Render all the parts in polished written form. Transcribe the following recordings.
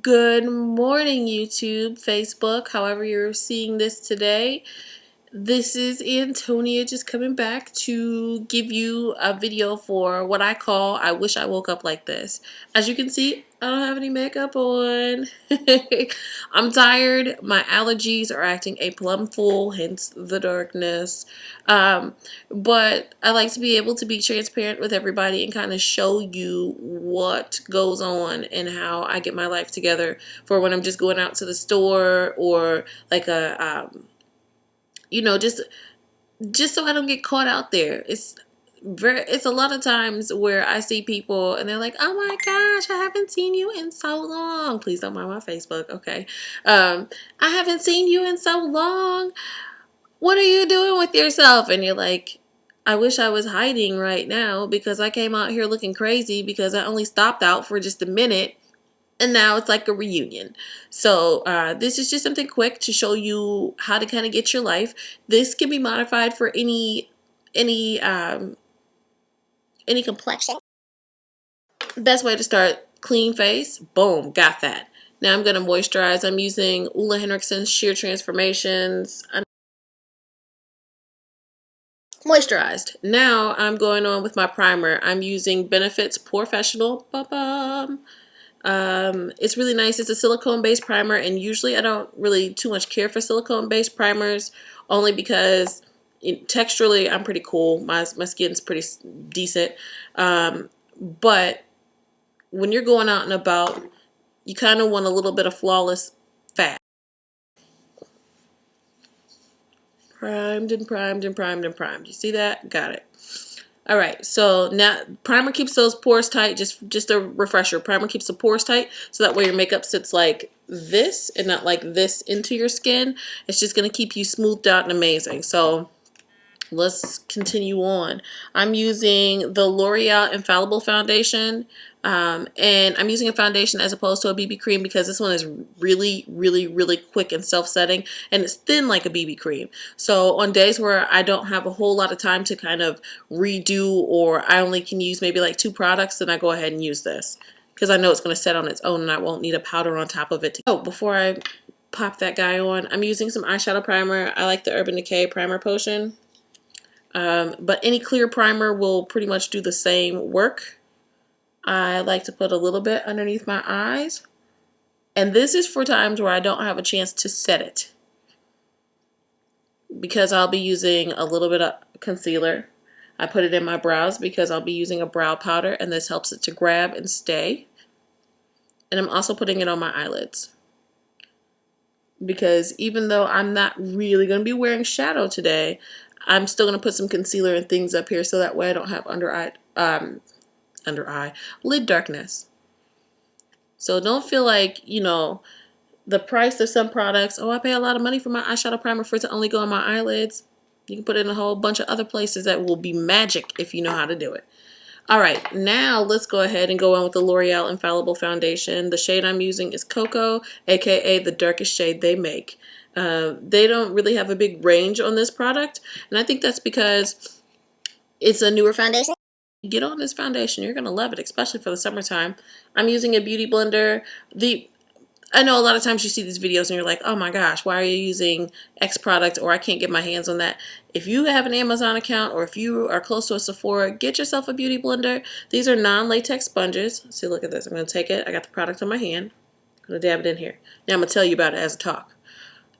Good morning, YouTube, Facebook, however you're seeing this today. This is Antonia just coming back to give you a video for what I call I Wish I Woke Up Like This. As you can see, I don't have any makeup on. I'm tired. My allergies are acting a plum fool, hence the darkness. But I like to be able to be transparent with everybody and kind of show you what goes on and how I get my life together for when I'm just going out to the store or like just so I don't get caught out there. It's a lot of times where I see people and they're like, "Oh my gosh, I haven't seen you in so long." Please don't mind my Facebook, okay? I haven't seen you in so long. What are you doing with yourself? And you're like, I wish I was hiding right now because I came out here looking crazy because I only stopped out for just a minute. And now it's like a reunion. So this is just something quick to show you how to kind of get your life. This can be modified for any complexion. Best way to start: clean face. Boom, got that. Now I'm gonna moisturize. I'm using Ole Henriksen's Sheer Transformations. Moisturized. Now I'm going on with my primer. I'm using Benefit's Professional. Ba-bum. It's really nice. It's a silicone-based primer, and usually I don't really too much care for silicone-based primers, only because texturally I'm pretty cool. My skin's pretty decent. But when you're going out and about, you kind of want a little bit of flawless fat. Primed and primed and primed and primed. You see that? Got it. All right, so now primer keeps those pores tight. Just a refresher, primer keeps the pores tight, so that way your makeup sits like this and not like this into your skin. It's just gonna keep you smoothed out and amazing. So let's continue on. I'm using the L'Oreal Infallible Foundation, and I'm using a foundation as opposed to a BB cream because this one is really, really, really quick and self-setting, and it's thin like a BB cream. So on days where I don't have a whole lot of time to kind of redo, or I only can use maybe like 2 products, then I go ahead and use this because I know it's going to set on its own and I won't need a powder on top of it. Oh, before I pop that guy on, I'm using some eyeshadow primer. I like the Urban Decay Primer Potion. But any clear primer will pretty much do the same work. I like to put a little bit underneath my eyes. And this is for times where I don't have a chance to set it, because I'll be using a little bit of concealer. I put it in my brows because I'll be using a brow powder, and this helps it to grab and stay. And I'm also putting it on my eyelids, because even though I'm not really going to be wearing shadow today, I'm still going to put some concealer and things up here so that way I don't have lid darkness. So don't feel like, the price of some products, oh, I pay a lot of money for my eyeshadow primer for it to only go on my eyelids. You can put it in a whole bunch of other places that will be magic if you know how to do it. All right, now let's go ahead and go on with the L'Oreal Infallible Foundation. The shade I'm using is Cocoa, aka the darkest shade they make. They don't really have a big range on this product, and I think that's because it's a newer foundation. Get on this foundation, you're going to love it, especially for the summertime. I'm using a beauty blender. I know a lot of times you see these videos and you're like, oh my gosh, why are you using X product, or I can't get my hands on that. If you have an Amazon account, or if you are close to a Sephora, get yourself a beauty blender. These are non-latex sponges. See, look at this. I'm going to take it. I got the product on my hand. I'm going to dab it in here. Now I'm going to tell you about it as I talk.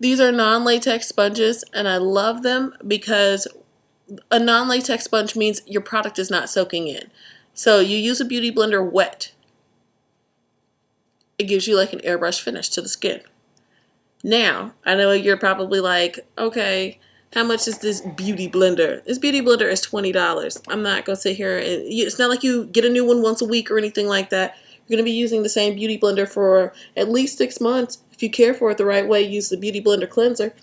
These are non-latex sponges, and I love them because a non-latex sponge means your product is not soaking in. So you use a beauty blender wet. It gives you like an airbrush finish to the skin. Now, I know you're probably like, okay, how much is this beauty blender? This beauty blender is $20. I'm not going to sit here and, it's not like you get a new one once a week or anything like that. You're going to be using the same beauty blender for at least 6 months. If you care for it the right way, use the Beauty Blender Cleanser.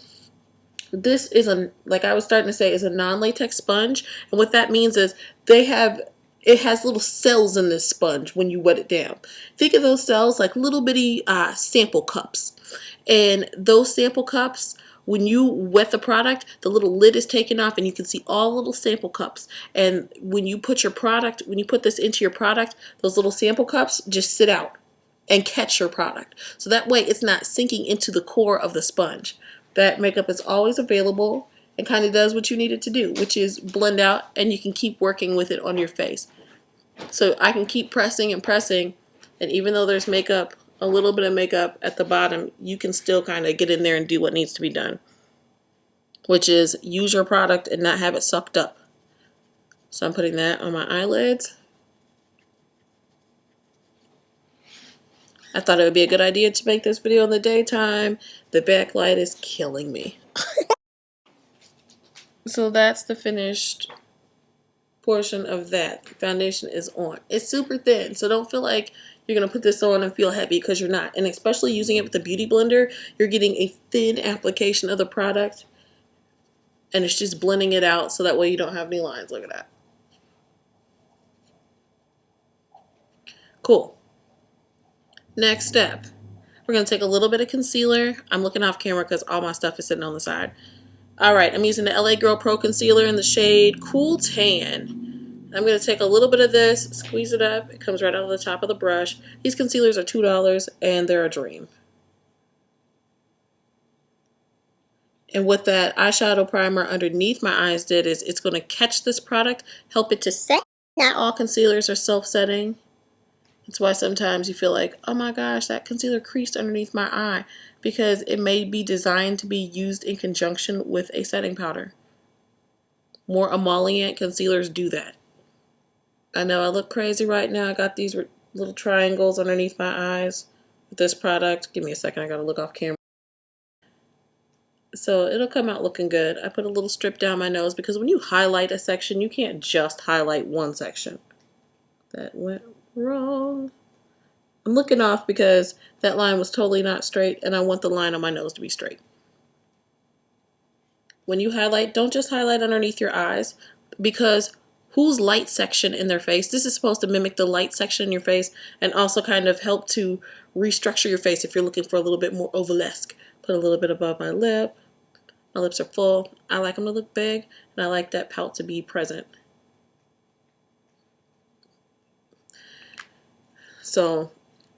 This is like I was starting to say, is a non-latex sponge. And what that means is it has little cells in this sponge when you wet it down. Think of those cells like little bitty sample cups. And those sample cups, when you wet the product, the little lid is taken off and you can see all little sample cups. And when you put this into your product, those little sample cups just sit out. and catch your product. So that way it's not sinking into the core of the sponge. That makeup is always available and kind of does what you need it to do, which is blend out, and you can keep working with it on your face. So I can keep pressing and pressing, and even though there's makeup, a little bit of makeup at the bottom, you can still kind of get in there and do what needs to be done, which is use your product and not have it sucked up. So I'm putting that on my eyelids. I thought it would be a good idea to make this video in the daytime. The backlight is killing me. So that's the finished portion of that. Foundation is on. It's super thin, so don't feel like you're going to put this on and feel heavy, because you're not. And especially using it with the Beauty Blender, you're getting a thin application of the product, and it's just blending it out so that way you don't have any lines. Look at that. Cool. Next step. We're going to take a little bit of concealer. I'm looking off camera because all my stuff is sitting on the side. Alright, I'm using the LA Girl Pro Concealer in the shade Cool Tan. I'm going to take a little bit of this, squeeze it up. It comes right out of the top of the brush. These concealers are $2 and they're a dream. And what that eyeshadow primer underneath my eyes did is it's going to catch this product, help it to set. Not all concealers are self-setting. That's why sometimes you feel like, oh my gosh, that concealer creased underneath my eye, because it may be designed to be used in conjunction with a setting powder. More emollient concealers do that. I know I look crazy right now. I got these little triangles underneath my eyes with this product. Give me a second, I gotta look off camera. So it'll come out looking good. I put a little strip down my nose because when you highlight a section, you can't just highlight one section. That went wrong. I'm looking off because that line was totally not straight, and I want the line on my nose to be straight. When you highlight, don't just highlight underneath your eyes, because whose light section in their face? This is supposed to mimic the light section in your face and also kind of help to restructure your face if you're looking for a little bit more ovalesque. Put a little bit above my lip. My lips are full. I like them to look big, and I like that pout to be present. So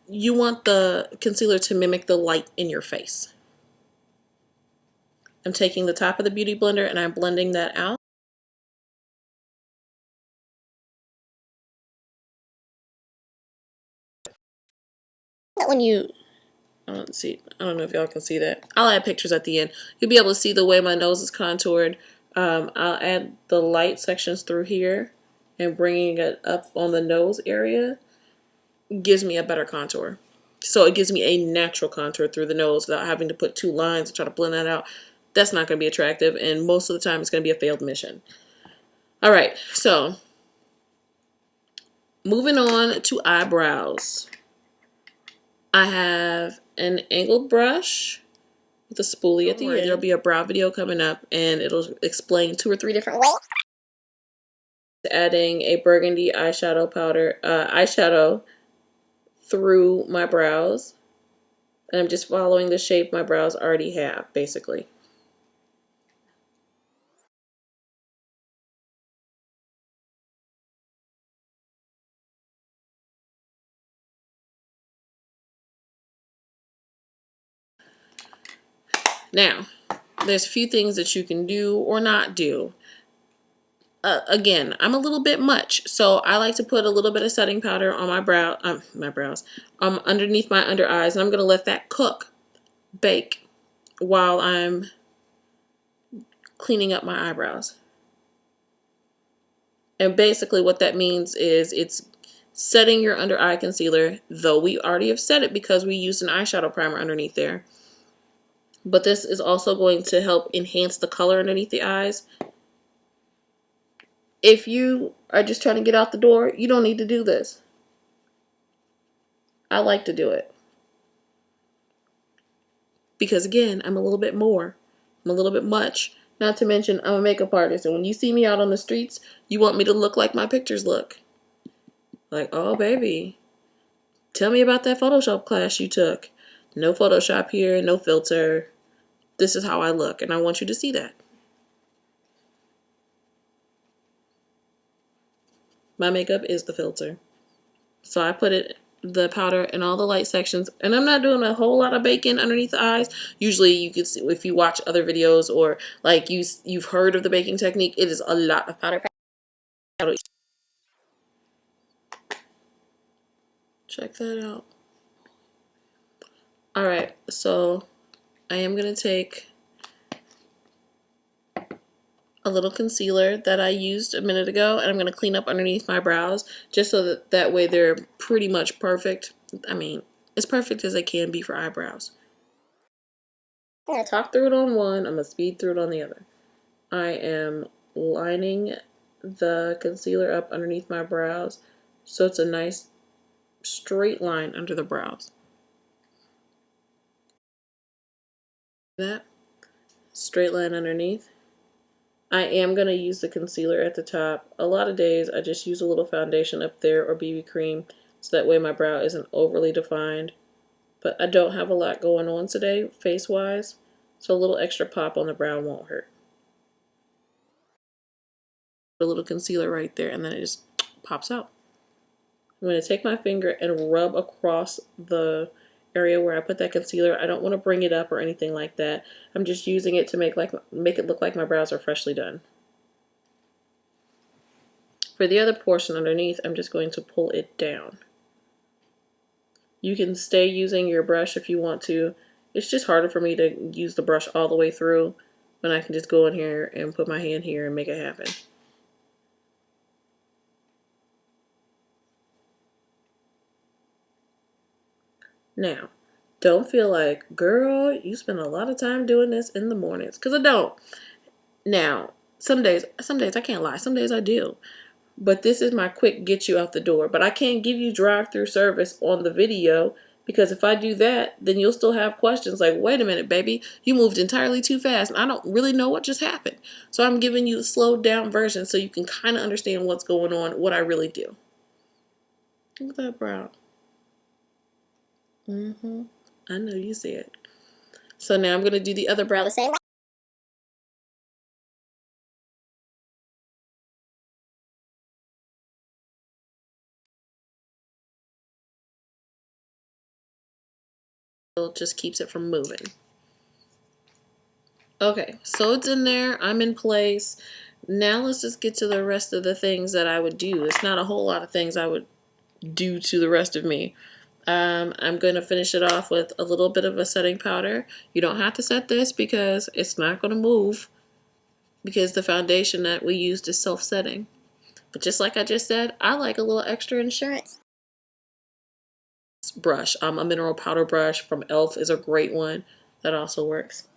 you want the concealer to mimic the light in your face. I'm taking the top of the Beauty Blender and I'm blending that out. When you, let's see, I don't know if y'all can see that. I'll add pictures at the end. You'll be able to see the way my nose is contoured. I'll add the light sections through here, and bringing it up on the nose area gives me a better contour. So it gives me a natural contour through the nose without having to put two lines and try to blend that out. That's not going to be attractive, and most of the time it's going to be a failed mission. Alright, so moving on to eyebrows. I have an angled brush with a spoolie at the end. There'll be a brow video coming up, and it'll explain 2 or 3 different ways. Adding a burgundy eyeshadow powder, eyeshadow through my brows. And I'm just following the shape my brows already have, basically. Now, there's a few things that you can do or not do. Again, I'm a little bit much, so I like to put a little bit of setting powder on my brows, underneath my under eyes, and I'm gonna let that bake, while I'm cleaning up my eyebrows. And basically, what that means is it's setting your under eye concealer, though we already have set it because we used an eyeshadow primer underneath there. But this is also going to help enhance the color underneath the eyes. If you are just trying to get out the door, you don't need to do this. I like to do it. Because again, I'm a little bit more. I'm a little bit much. Not to mention, I'm a makeup artist. And when you see me out on the streets, you want me to look like my pictures look. Like, oh baby, tell me about that Photoshop class you took. No Photoshop here, no filter. This is how I look, and I want you to see that. My makeup is the filter. So I put it the powder in all the light sections. And I'm not doing a whole lot of baking underneath the eyes. Usually you can see, if you watch other videos or like you've heard of the baking technique, it is a lot of powder. Check that out. All right, so I am going to take a little concealer that I used a minute ago, and I'm going to clean up underneath my brows just so that way they're pretty much perfect. I mean, as perfect as they can be for eyebrows. I'm going to talk through it on one, I'm going to speed through it on the other. I am lining the concealer up underneath my brows so it's a nice straight line under the brows. That straight line underneath. I am going to use the concealer at the top. A lot of days I just use a little foundation up there or BB cream so that way my brow isn't overly defined. But I don't have a lot going on today face-wise, so a little extra pop on the brow won't hurt. A little concealer right there and then it just pops out. I'm going to take my finger and rub across the area where I put that concealer. I don't want to bring it up or anything like that. I'm just using it to make it look like my brows are freshly done. For the other portion underneath, I'm just going to pull it down. You can stay using your brush if you want to. It's just harder for me to use the brush all the way through when I can just go in here and put my hand here and make it happen. Now, don't feel like, girl, you spend a lot of time doing this in the mornings, because I don't. Now, some days I can't lie, some days I do. But this is my quick get you out the door. But I can't give you drive-through service on the video because if I do that, then you'll still have questions like, wait a minute, baby, you moved entirely too fast and I don't really know what just happened. So I'm giving you the slowed down version so you can kind of understand what's going on, what I really do. Look at that brow. I know you see it. So now I'm going to do the other brow the same way. It just keeps it from moving. Okay, so it's in there. I'm in place. Now let's just get to the rest of the things that I would do. It's not a whole lot of things I would do to the rest of me. I'm going to finish it off with a little bit of a setting powder. You don't have to set this because it's not going to move because the foundation that we used is self-setting. But just like I just said, I like a little extra insurance. Brush. A mineral powder brush from e.l.f. is a great one. That also works.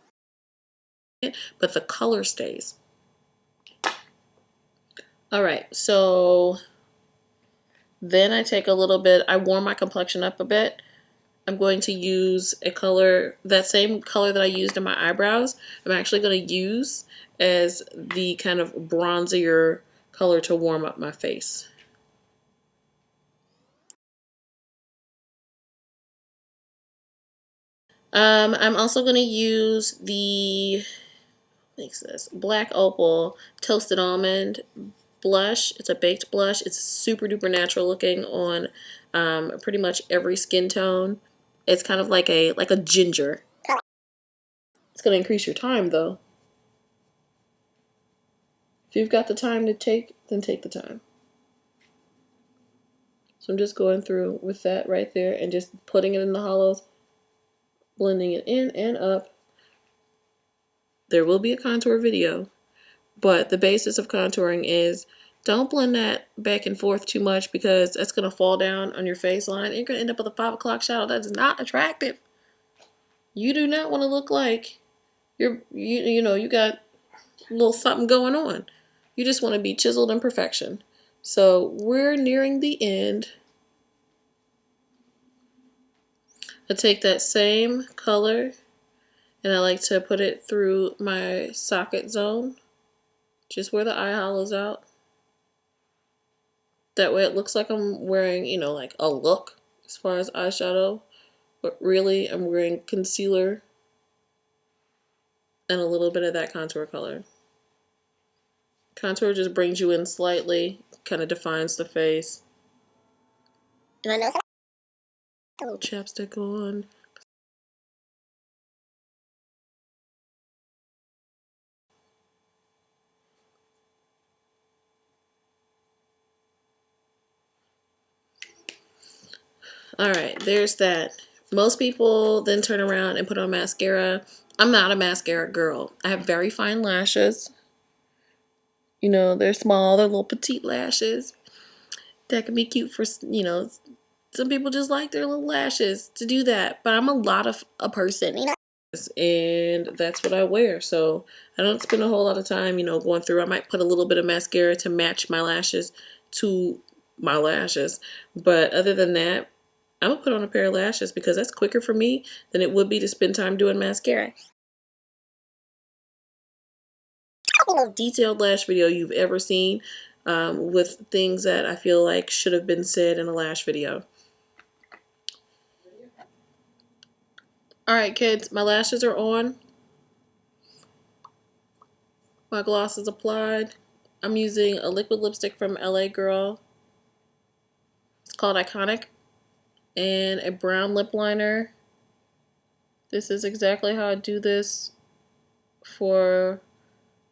But the color stays. Alright, so then I take a little bit, I warm my complexion up a bit. I'm going to use a color, that same color that I used in my eyebrows, I'm actually going to use as the kind of bronzier color to warm up my face. I'm also going to use the, what's this, Black Opal Toasted Almond blush. It's a baked blush. It's super duper natural looking on pretty much every skin tone. It's kind of like a ginger. It's going to increase your time though. If you've got the time to take, then take the time. So I'm just going through with that right there and just putting it in the hollows, blending it in and up. There will be a contour video, but the basis of contouring is don't blend that back and forth too much because that's going to fall down on your face line. You're going to end up with a 5 o'clock shadow that is not attractive. You do not want to look like you know, you got a little something going on. You just want to be chiseled in perfection. So we're nearing the end. I take that same color and I like to put it through my socket zone, just where the eye hollow's out. That way it looks like I'm wearing, you know, like a look as far as eyeshadow, but really I'm wearing concealer and a little bit of that contour color. Contour just brings you in slightly, kind of defines the face. And I know Chapstick on. Alright, there's that. Most people then turn around and put on mascara. I'm not a mascara girl. I have very fine lashes. You know, they're small, they're little petite lashes. That can be cute for, you know, some people just like their little lashes to do that. But I'm a lot of a person, you know. And that's what I wear. So I don't spend a whole lot of time, you know, going through. I might put a little bit of mascara to match my lashes to my lashes. But other than that, I'm gonna put on a pair of lashes because that's quicker for me than it would be to spend time doing mascara. The most detailed lash video you've ever seen, with things that I feel like should have been said in a lash video. Alright kids, my lashes are on. My gloss is applied. I'm using a liquid lipstick from LA Girl. It's called Iconic. And a brown lip liner. This is exactly how I do this for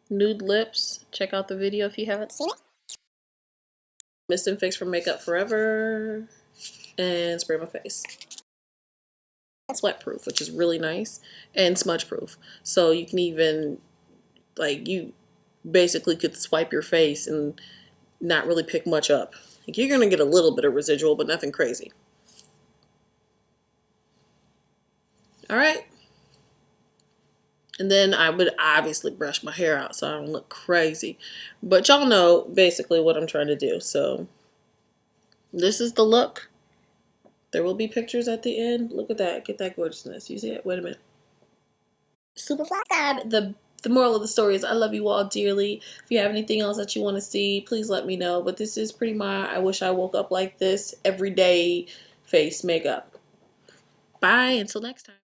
nude lips. Check out the video if you haven't seen it. Mist and Fix from Makeup Forever. And spray my face. Sweat proof, which is really nice. And smudge proof. So you can even, like, you basically could swipe your face and not really pick much up. Like, you're gonna get a little bit of residual, but nothing crazy. Alright. And then I would obviously brush my hair out so I don't look crazy. But y'all know basically what I'm trying to do. So this is the look. There will be pictures at the end. Look at that. Get that gorgeousness. You see it? Wait a minute. Super flat. The moral of the story is I love you all dearly. If you have anything else that you want to see, please let me know. But this is pretty much I wish I woke up like this every day face makeup. Bye. Until next time.